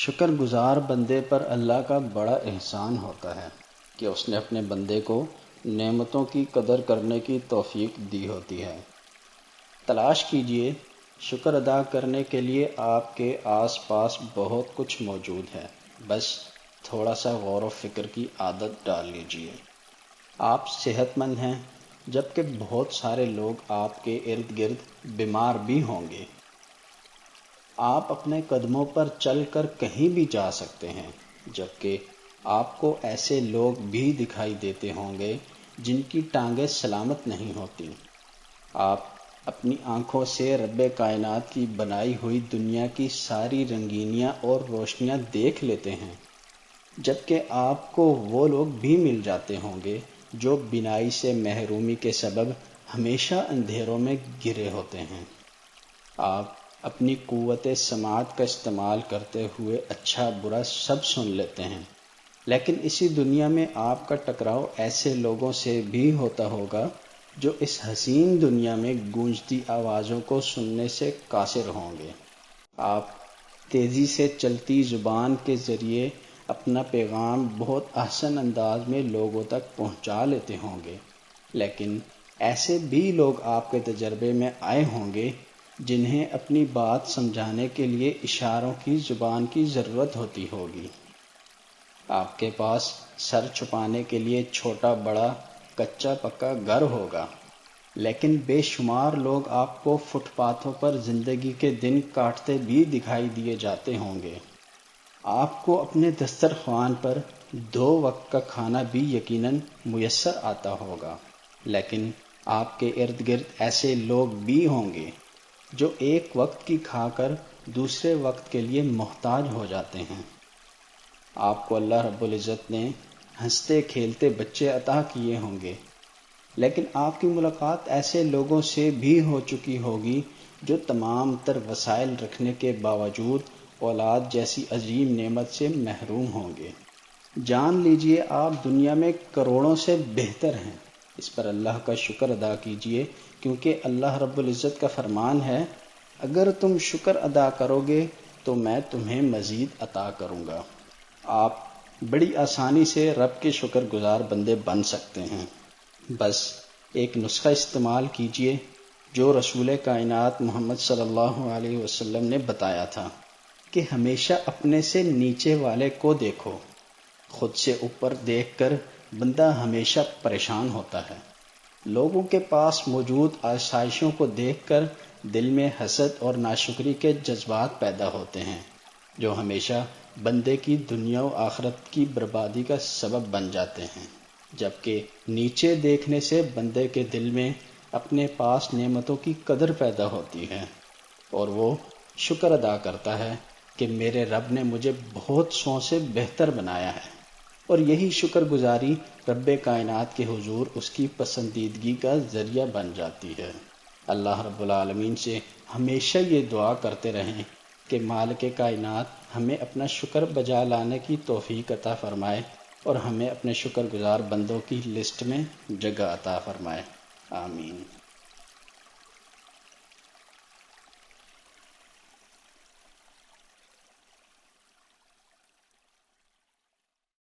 شکر گزار بندے پر اللہ کا بڑا احسان ہوتا ہے کہ اس نے اپنے بندے کو نعمتوں کی قدر کرنے کی توفیق دی ہوتی ہے۔ تلاش کیجئے، شکر ادا کرنے کے لیے آپ کے آس پاس بہت کچھ موجود ہے، بس تھوڑا سا غور و فکر کی عادت ڈال لیجئے۔ آپ صحت مند ہیں، جبکہ بہت سارے لوگ آپ کے ارد گرد بیمار بھی ہوں گے۔ آپ اپنے قدموں پر چل کر کہیں بھی جا سکتے ہیں، جبکہ آپ کو ایسے لوگ بھی دکھائی دیتے ہوں گے جن کی ٹانگیں سلامت نہیں ہوتی۔ آپ اپنی آنکھوں سے رب کائنات کی بنائی ہوئی دنیا کی ساری رنگینیاں اور روشنیاں دیکھ لیتے ہیں، جبکہ آپ کو وہ لوگ بھی مل جاتے ہوں گے جو بینائی سے محرومی کے سبب ہمیشہ اندھیروں میں گرے ہوتے ہیں۔ آپ اپنی قوت سماعت کا استعمال کرتے ہوئے اچھا برا سب سن لیتے ہیں، لیکن اسی دنیا میں آپ کا ٹکراؤ ایسے لوگوں سے بھی ہوتا ہوگا جو اس حسین دنیا میں گونجتی آوازوں کو سننے سے قاصر ہوں گے۔ آپ تیزی سے چلتی زبان کے ذریعے اپنا پیغام بہت احسن انداز میں لوگوں تک پہنچا لیتے ہوں گے، لیکن ایسے بھی لوگ آپ کے تجربے میں آئے ہوں گے جنہیں اپنی بات سمجھانے کے لیے اشاروں کی زبان کی ضرورت ہوتی ہوگی۔ آپ کے پاس سر چھپانے کے لیے چھوٹا بڑا کچا پکا گھر ہوگا، لیکن بے شمار لوگ آپ کو فٹ پاتھوں پر زندگی کے دن کاٹتے بھی دکھائی دیے جاتے ہوں گے۔ آپ کو اپنے دسترخوان پر 2 وقت کا کھانا بھی یقیناً میسر آتا ہوگا، لیکن آپ کے ارد گرد ایسے لوگ بھی ہوں گے جو ایک وقت کی کھا کر دوسرے وقت کے لیے محتاج ہو جاتے ہیں۔ آپ کو اللہ رب العزت نے ہنستے کھیلتے بچے عطا کیے ہوں گے، لیکن آپ کی ملاقات ایسے لوگوں سے بھی ہو چکی ہوگی جو تمام تر وسائل رکھنے کے باوجود اولاد جیسی عظیم نعمت سے محروم ہوں گے۔ جان لیجئے آپ دنیا میں کروڑوں سے بہتر ہیں، اس پر اللہ کا شکر ادا کیجئے، کیونکہ اللہ رب العزت کا فرمان ہے، اگر تم شکر ادا کرو گے تو میں تمہیں مزید عطا کروں گا۔ آپ بڑی آسانی سے رب کے شکر گزار بندے بن سکتے ہیں۔ بس ایک نسخہ استعمال کیجئے جو رسول کائنات محمد صلی اللہ علیہ وسلم نے بتایا تھا کہ ہمیشہ اپنے سے نیچے والے کو دیکھو۔ خود سے اوپر دیکھ کر بندہ ہمیشہ پریشان ہوتا ہے۔ لوگوں کے پاس موجود آسائشوں کو دیکھ کر دل میں حسد اور ناشکری کے جذبات پیدا ہوتے ہیں، جو ہمیشہ بندے کی دنیا و آخرت کی بربادی کا سبب بن جاتے ہیں، جبکہ نیچے دیکھنے سے بندے کے دل میں اپنے پاس نعمتوں کی قدر پیدا ہوتی ہے، اور وہ شکر ادا کرتا ہے کہ میرے رب نے مجھے بہت سو سے بہتر بنایا ہے، اور یہی شکر گزاری رب کائنات کے حضور اس کی پسندیدگی کا ذریعہ بن جاتی ہے۔ اللہ رب العالمین سے ہمیشہ یہ دعا کرتے رہیں کہ مالک کائنات ہمیں اپنا شکر بجا لانے کی توفیق عطا فرمائے اور ہمیں اپنے شکر گزار بندوں کی لسٹ میں جگہ عطا فرمائے۔ آمین۔